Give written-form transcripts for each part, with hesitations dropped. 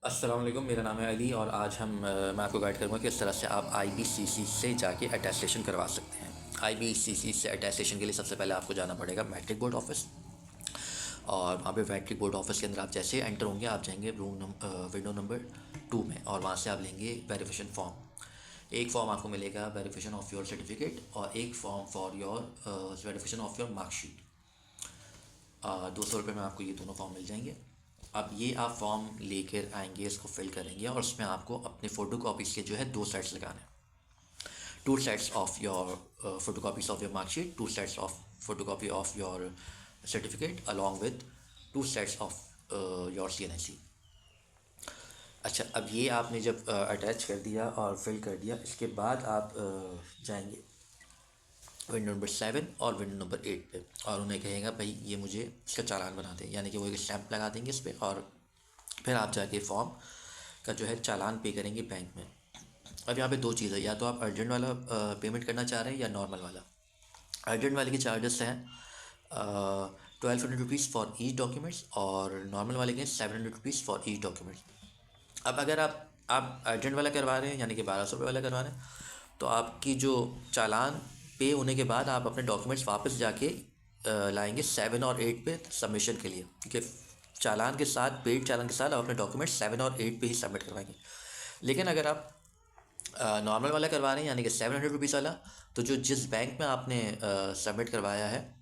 अस्सलाम वालेकुम, मेरा नाम है अली और आज मैं आपको गाइड करूँगा कि किस तरह से आप आईबीसीसी से जाके अटेस्टेशन करवा सकते हैं। आईबीसीसी से अटेस्टेशन के लिए सबसे पहले आपको जाना पड़ेगा मैट्रिक बोर्ड ऑफिस। और वहाँ पे मैट्रिक बोर्ड ऑफिस के अंदर आप जैसे एंटर होंगे आप जाएंगे विंडो नंबर 2 में, और वहाँ से आप लेंगे वेरिफिकेशन फॉर्म। एक फॉर्म आपको मिलेगा वेरिफिकेशन ऑफ योर सर्टिफिकेट और एक form for your verification of your marksheet. 200 रुपये में आपको ये दोनों फॉर्म मिल जाएंगे। अब ये आप फॉर्म लेकर आएंगे, इसको फिल करेंगे और उसमें आपको अपने फ़ोटो कापीज़ के जो है 2 सेट्स लगाने हैं। 2 sets of your photo copies of your marksheet, 2 sets of photo copy of your certificate along with 2 sets of your CNC। अच्छा, अब ये आपने जब अटैच कर दिया और फिल कर दिया, इसके बाद आप जाएंगे विंडो नंबर 7 और विंडो नंबर 8 पे, और उन्हें कहेगा भाई ये मुझे इसका चालान बना दे, यानी कि वो एक स्टैंप लगा देंगे इस पर, और फिर आप जाके फॉर्म का जो है चालान पे करेंगे बैंक में। अब यहाँ पे दो चीज़ है, या तो आप अर्जेंट वाला पेमेंट करना चाह रहे हैं या नॉर्मल वाला। अर्जेंट वाले के चार्जेस हैं 1200 रुपीज़ फॉर ईच डॉक्यूमेंट्स, और नॉर्मल वाले के 700 रुपीज़ फॉर ईच डॉक्यूमेंट्स। अब अगर आप अर्जेंट वाला करवा रहे हैं यानी कि 1200 रुपये वाला करवा रहे हैं, तो आपकी जो चालान पे होने के बाद आप अपने डॉक्यूमेंट्स वापस जाके लाएंगे 7 और 8 पे सबमिशन के लिए, क्योंकि चालान के साथ, पेड चालान के साथ आप अपने डॉक्यूमेंट्स 7 और 8 पे ही सबमिट करवाएंगे। लेकिन अगर आप नॉर्मल वाला करवा रहे हैं यानी कि 700 रुपीज़ वाला, तो जो जिस बैंक में आपने सबमिट करवाया है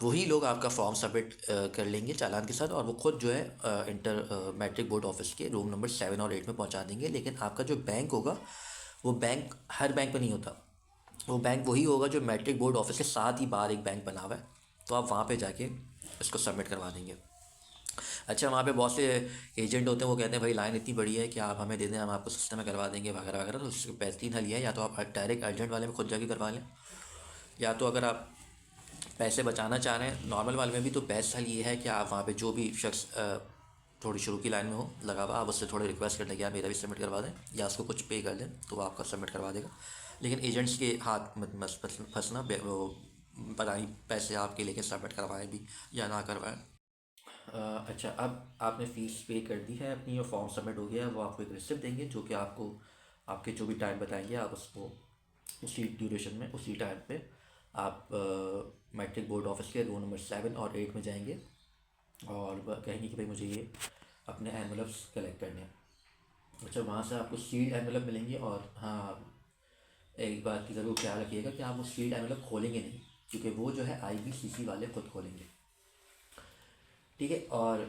वही लोग आपका फॉर्म सबमिट कर लेंगे चालान के साथ, और वो खुद जो है इंटर मैट्रिक बोर्ड ऑफिस के रूम नंबर 7 और 8 में पहुंचा देंगे। लेकिन आपका जो बैंक होगा वो बैंक हर बैंक में नहीं होता, वो बैंक वही होगा जो मैट्रिक बोर्ड ऑफिस के साथ ही बाहर एक बैंक बना हुआ है, तो आप वहाँ पे जाके इसको सबमिट करवा देंगे। अच्छा, वहाँ पे बहुत से एजेंट होते हैं, वो कहते हैं भाई लाइन इतनी बड़ी है कि आप हमें दे दें, हम आपको सस्ते में करवा देंगे वगैरह वगैरह। तो उसके बेहतरीन हल ये है, या तो आप डायरेक्ट अर्जेंट वाले में खुद जाके करवा लें, या तो अगर आप पैसे बचाना चाह रहे हैं नॉर्मल वाले में भी, तो बेस्ट हल ये है कि आप वहाँ पे जो भी शख्स थोड़ी शुरू की लाइन में हो लगा हुआ, आप उससे थोड़े रिक्वेस्ट कर लें कि आप मेरा भी सबमिट करवा दें, या उसको कुछ पे कर दें तो वो आपका सबमिट करवा देगा। लेकिन एजेंट्स के हाथ मत फंसना, वो पता नहीं पैसे आपके लेके सबमिट करवाएं भी या ना करवाएं। अच्छा, अब आपने फ़ीस पे कर दी है अपनी और फॉर्म सबमिट हो गया है, वो आपको एक रिसिप्ट देंगे जो कि आपको आपके जो भी टाइम बताएंगे आप उसको उसी ड्यूरेशन में उसी टाइम पे आप मैट्रिक बोर्ड ऑफिस के रूम नंबर 7 और 8 में जाएंगे और कहेंगे कि भाई मुझे ये अपने एनवलप्स कलेक्ट करने हैं। अच्छा, वहाँ से आपको सील्ड एनवलप मिलेंगे, और हाँ, एक बात की ज़रूर ख्याल रखिएगा कि आप वो सील्ड एनवलप खोलेंगे नहीं, क्योंकि वो जो है आईबीसीसी वाले खुद खोलेंगे। ठीक है, और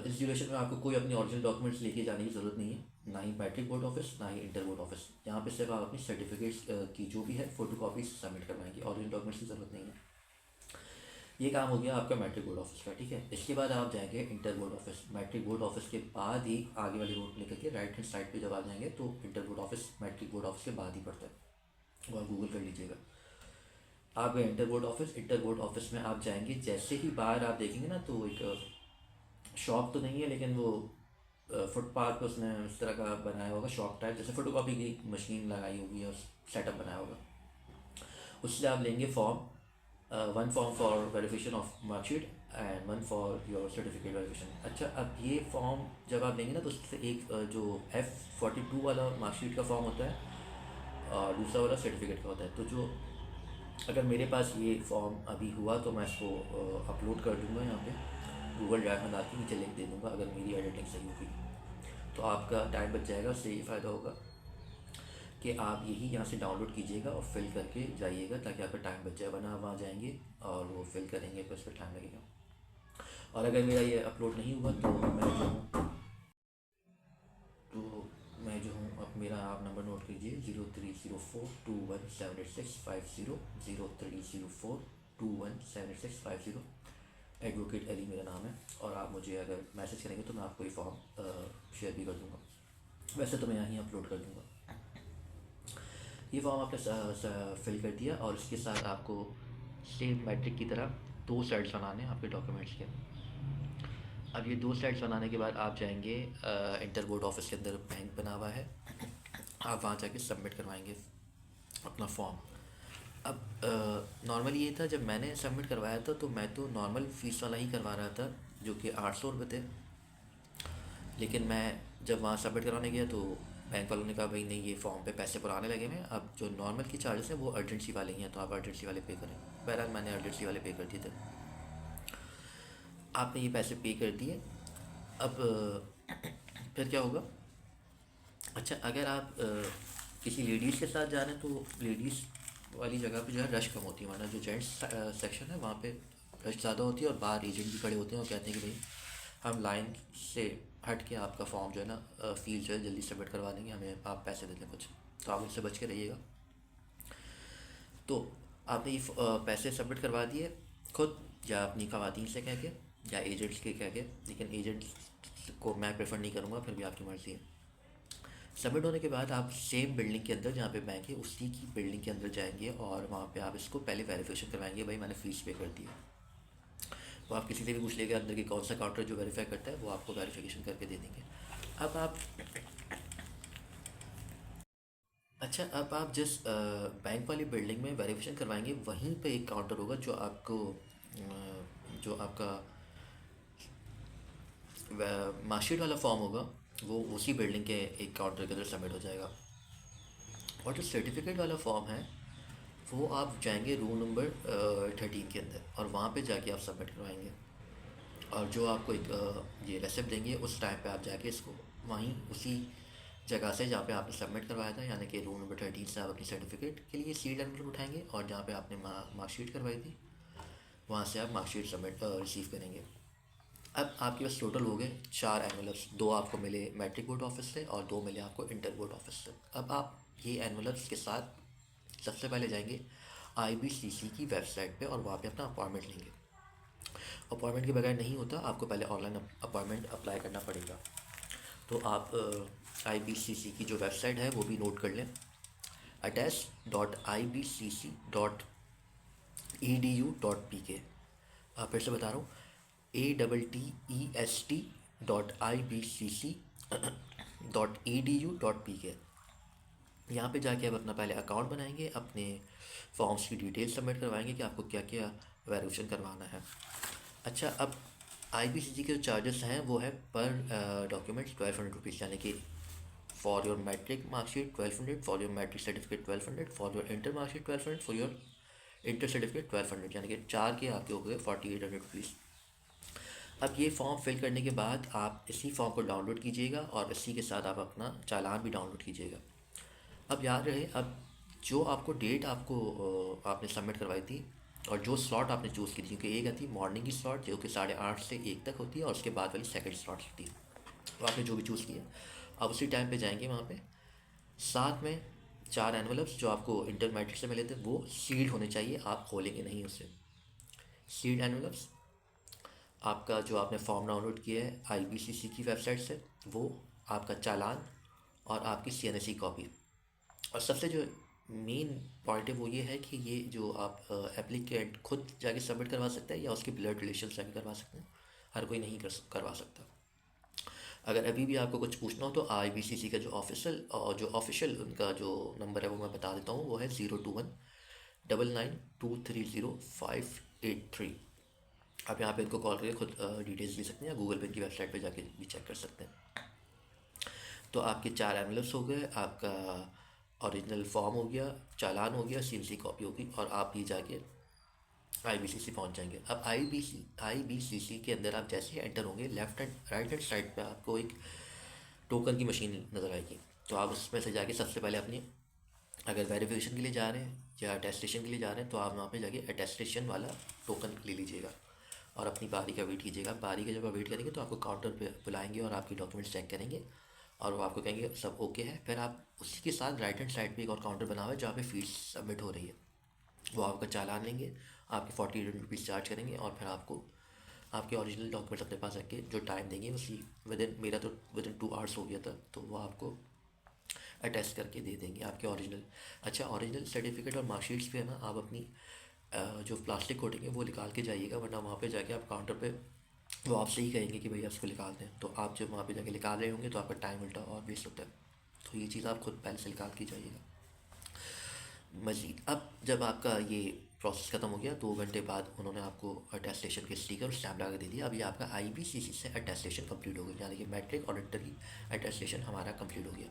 इस ड्यूरेशन में आपको कोई अपनी ओरिजिनल डॉक्यूमेंट्स लेके जाने की ज़रूरत नहीं है, ना ही मैट्रिक बोर्ड ऑफिस ना ही इंटर बोर्ड ऑफिस। यहाँ पे सिर्फ आप अपनी सर्टिफिकेट्स की जो भी है फ़ोटो कापीज सबमिट करवाएंगे, ओरिजिनल डॉक्यूमेंट्स की ज़रूरत नहीं है। ये काम हो गया आपका मैट्रिक बोर्ड ऑफिस का। ठीक है, इसके बाद आप जाएंगे inter board office. Matric board office के बाद ही आगे वाली रोड निकल के राइट हैंड साइड पे जब आ जाएंगे तो inter board office matric board office के बाद ही पड़ता है, वो आप गूगल कर लीजिएगा। आप गए inter board office. Inter board office में आप जाएंगे, जैसे ही बाहर आप देखेंगे ना तो एक शॉप तो नहीं है, लेकिन वो फुटपाथ पर उसने इस तरह का बनाया होगा शॉप टाइप, जैसे फोटो कॉपी की मशीन लगाई होगी और सेटअप बनाया होगा। उससे आप लेंगे form, one form for verification of marksheet and one for your certificate verification. अच्छा, अब ये फॉर्म जब आप लेंगे ना तो उससे एक जो F42 वाला मार्कशीट का फॉर्म होता है और दूसरा वाला सर्टिफिकेट का होता है। तो जो अगर मेरे पास ये फॉर्म अभी हुआ तो मैं इसको अपलोड कर दूँगा यहाँ पे गूगल ड्राइव में डाल के, नीचे लिंक दे दूँगा अगर मेरी एडिटिंग सही होगी तो आपका टाइम बच जाएगा। उससे ये फ़ायदा होगा कि आप यही यहाँ से डाउनलोड कीजिएगा और फिल करके जाइएगा, ताकि आपका टाइम बच जाए, वरना आप वहाँ जाएंगे और वो फिल करेंगे तो उस पर टाइम लगेगा। और अगर मेरा ये अपलोड नहीं हुआ तो मैं जो हूँ अब मेरा आप नंबर नोट कीजिए 0304217650, 0304217650। एडवोकेट अली मेरा नाम है, और आप मुझे अगर मैसेज करेंगे तो मैं आपको ये फॉर्म शेयर भी कर दूँगा। वैसे तो मैं यहाँ ही अपलोड कर दूँगा। ये फॉर्म आपने फिल कर दिया, और इसके साथ आपको सेम मैट्रिक की तरह 2 सेट्स बनाने हैं आपके डॉक्यूमेंट्स के। अब ये 2 सेट्स बनाने के बाद आप जाएंगे इंटर बोर्ड ऑफिस के अंदर बैंक बना हुआ है, आप वहाँ जाके सबमिट करवाएंगे अपना फॉर्म। अब नॉर्मली ये था, जब मैंने सबमिट करवाया था तो मैं तो नॉर्मल फ़ीस वाला ही करवा रहा था, जो कि 800 रुपये थे। लेकिन मैं जब वहाँ सबमिट करवाने गया तो बैंक वालों ने कहा भाई नहीं, ये फॉर्म पे पैसे पुराने लगे हुए हैं, अब जो नॉर्मल की चार्जेस हैं वो अर्जेंसी वाले ही हैं, तो आप अर्जेंसी वाले पे करें। बहरहाल मैंने अर्जेंसी वाले पे कर दिए थे। आपने ये पैसे पे कर दिए। अब फिर क्या होगा? अच्छा, अगर आप किसी लेडीज़ के साथ जा रहे हैं तो लेडीज़ वाली जगह पे जो है रश कम होती है, वरना जो जेंट्स सेक्शन है वहाँ पे रश ज़्यादा होती है, और बाहर एजेंट भी खड़े होते हैं और कहते हैं कि भाई हम लाइन से हट के आपका फॉर्म जो है ना फीस जो है जल्दी सबमिट करवा देंगे, हमें आप पैसे दे दें कुछ। तो आप उनसे बच के रहिएगा। तो आपने ये पैसे सबमिट करवा दिए खुद, या अपनी खवातीन से कह के, या एजेंट्स के कह के, लेकिन एजेंट्स को मैं प्रेफर नहीं करूँगा, फिर भी आपकी मर्ज़ी है। सबमिट होने के बाद आप सेम बिल्डिंग के अंदर जहाँ पे बैंक है उसी की बिल्डिंग के अंदर जाएंगे, और वहाँ पे आप इसको पहले वेरिफिकेशन करवाएंगे, भाई मैंने फ़ीस पे कर दी है। वो आप किसी से भी पूछ लेंगे अंदर की कौन सा काउंटर जो वेरीफाई करता है, वो आपको वेरिफिकेशन करके दे देंगे। अब आप अच्छा, अब आप जिस बैंक वाली बिल्डिंग में वेरिफिकेशन करवाएंगे वहीं पे एक काउंटर होगा जो आपको जो आपका मार्कशीट वाला फॉर्म होगा, वो उसी बिल्डिंग के एक काउंटर के अंदर सबमिट हो जाएगा। और जो सर्टिफिकेट वाला फॉर्म है वो आप जाएंगे रूम नंबर 13 के अंदर, और वहाँ पे जाके आप सबमिट करवाएंगे। और जो आपको एक ये रेसिप्ट देंगे, उस टाइम पे आप जाके इसको वहीं उसी जगह से जहाँ पे आपने सबमिट करवाया था, यानी कि रूम नंबर 13 से आप अपनी सर्टिफिकेट के लिए सील एनवलप उठाएंगे, और जहाँ पे आपने मार्कशीट करवाई थी वहाँ से आप मार्कशीट सबमिट रिसीव करेंगे। अब आपके पास टोटल हो गए 4 एनवलप्स, 2 आपको मिले मैट्रिक बोर्ड ऑफिस से और 2 मिले आपको इंटर बोर्ड ऑफिस से। अब आप ये एनवलप्स के साथ सबसे पहले जाएंगे आईबीसीसी की वेबसाइट पे, और वहाँ पे अपना अपॉइंटमेंट लेंगे। अपॉइंटमेंट के बगैर नहीं होता, आपको पहले ऑनलाइन अपॉइंटमेंट अप्लाई करना पड़ेगा। तो आप आईबीसीसी की जो वेबसाइट है वो भी नोट कर लें, attest.ibcc.edu.pk। फिर से बता रहा हूँ, ATTEST.IBCC.edu.pk। यहाँ पे जाके आप अपना पहले अकाउंट बनाएंगे, अपने फॉर्म्स की डिटेल सबमिट करवाएंगे कि आपको क्या क्या वेरिफिकेशन करवाना है। अच्छा, अब आईबीसीसी के जो चार्जेस हैं वो है पर डॉक्यूमेंट 1200 रुपीज़, यानी कि for your matric marksheet 1200, for your matric certificate 1200, for your inter marksheet 1200, for your inter certificate 1200, यानी कि 4 के आपके हो गए 4800 रुपीज़। अब ये फॉर्म फिल करने के बाद आप इसी फॉर्म को डाउनलोड कीजिएगा, और इसी के साथ आप अपना चालान भी डाउनलोड कीजिएगा। अब याद रहे, अब जो आपको डेट आपको आपने सबमिट करवाई थी, और जो स्लॉट आपने चूज़ की थी, क्योंकि एक आती मॉर्निंग की स्लॉट जो कि 8:30 से 1 तक होती है, और उसके बाद वाली सेकंड स्लॉट होती है। तो आपने जो भी चूज़ किया, आप उसी टाइम पे जाएंगे वहाँ पे। साथ में 4 एनवलप्स जो आपको इंटर मैट्रिक से मिले थे वो सील्ड होने चाहिए, आप खोलेंगे नहीं उससे। सील्ड एनवलप्स, आपका जो आपने फॉर्म डाउनलोड किया है आईबीसीसी की वेबसाइट से, वो आपका चालान, और आपकी सीएनएसी कॉपी। और सबसे जो मेन पॉइंट है वो ये है कि ये जो आप एप्लीकेंट खुद जाके सबमिट करवा सकता है, या उसके ब्लड रिलेशन जाके करवा सकते हैं। हर कोई नहीं करवा सकता। अगर अभी भी आपको कुछ पूछना हो तो आईबीसीसी का जो ऑफिशियल उनका जो नंबर है वो मैं बता देता हूँ, वो है 02199230583। आप यहाँ पे इनको कॉल करके खुद डिटेल्स ले सकते हैं, या गूगल पे इनकी वेबसाइट पे जाके भी चेक कर सकते हैं। तो आपके 4 एनवलप्स हो गए, आपका ओरिजिनल फॉर्म हो गया, चालान हो गया, सीएनसी कॉपी होगी, और आप ये जाके आईबीसीसी पहुंच जाएंगे। अब आईबीसीसी के अंदर आप जैसे ही एंटर होंगे, left and right hand side पे आपको एक टोकन की मशीन नज़र आएगी। तो आप उसमें से जाके सबसे पहले अपनी, अगर वेरिफिकेशन के लिए जा रहे हैं या अटेस्टेशन के लिए जा रहे हैं, तो आप वहाँ पे जाके अटेस्टेशन वाला टोकन ले लीजिएगा, और अपनी बारी का वेट कीजिएगा। बारी का जब आप वेट करेंगे तो आपको काउंटर पे बुलाएंगे, और आपकी डॉक्यूमेंट्स चेक करेंगे, और वो आपको कहेंगे सब ओके है। फिर आप उसी के साथ राइट हैंड साइड पे एक और काउंटर बना हुआ है जहाँ पे फीस सबमिट हो रही है, वो आपका चालान लेंगे, आपके 48 रुपीज़ चार्ज करेंगे, और फिर आपको आपके ओरिजिनल डॉक्यूमेंट्स अपने पास रख के जो टाइम देंगे उसी मेरा तो विद इन 2 आवर्स हो गया था, तो वो आपको अटेस्ट करके दे देंगे आपके ओरिजिनल। अच्छा, ओरिजिनल सर्टिफिकेट और मार्कशीट्स पे है ना, आप अपनी जो प्लास्टिक कोटिंग है वो निकाल के जाइएगा, वरना वहाँ पे जाके आप काउंटर पे वो आपसे ही कहेंगे कि भैया इसको निकाल दें, तो आप जब वहाँ पे जाके निकाल रहे होंगे तो आपका टाइम उल्टा और वेस्ट होता है। तो ये चीज़ आप खुद पहले से निकाल के जाइएगा। मज़ीद अब जब आपका ये प्रोसेस खत्म हो गया। 2 घंटे बाद उन्होंने आपको अटेस्टेशन के स्टिकर और स्टैम्प लगा के दे दिया। अभी आपका IBCC से अटेस्टेशन कंप्लीट हो गई, यानी कि मैट्रिक और इंटर की अटेस्टेशन हमारा कंप्लीट हो गया।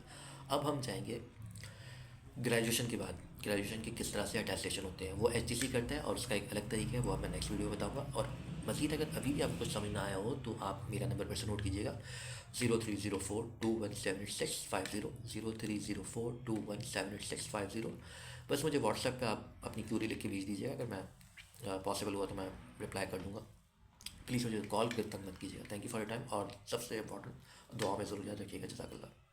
अब हम जाएंगे ग्रेजुएशन के बाद, ग्रेजुएशन के किस तरह से अटेस्टेशन होते हैं। वो HGC करता है और उसका एक अलग तरीका है, वो मैं नेक्स्ट वीडियो में बताऊँगा। और मज़ीद अगर अभी भी आपको कुछ समझ ना आया हो तो आप मेरा नंबर पर से नोट कीजिएगा 0304217650, 0304217650। बस मुझे व्हाट्सएप पे आप अपनी क्यूरी लिख के भेज दीजिएगा, अगर मैं पॉसिबल हुआ तो मैं रिप्लाई कर दूँगा। प्लीज़ मुझे कॉल कर तक मत कीजिएगा। Thank you for your time, और सबसे इम्पोर्टेंट दुआ में ज़रूर याद रखिएगा। जज़ाकल्लाह।